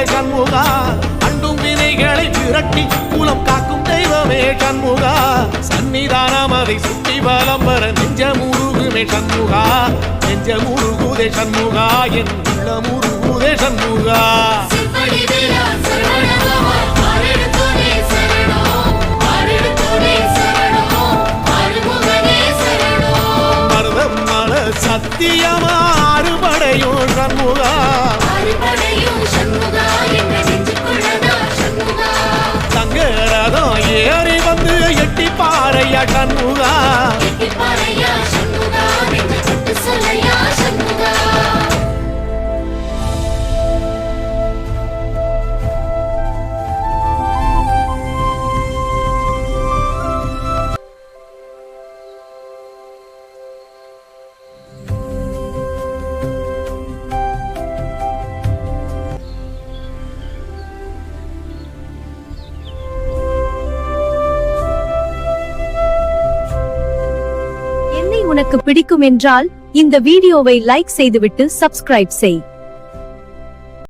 முருகுதே சண்முகா அண்டும் வினைகளை விரட்டி குலம் காக்கும் தெய்வமே சண்முகா சன்னிதானம் அதை சுற்றி பலம் வர நெஞ்ச முருகுமே சண்முகா நெஞ்ச முருகுதே சண்முகா என் உள்ள முருகுதே சண்முகா சத்தியமா அறுபடையும் சண்முகா தங்கரதம் ஏறி வந்து எட்டி பாறையா சண்முகா உனக்கு பிடிக்கும் என்றால் இந்த வீடியோவை லைக் செய்துவிட்டு சப்ஸ்கிரைப் செய்.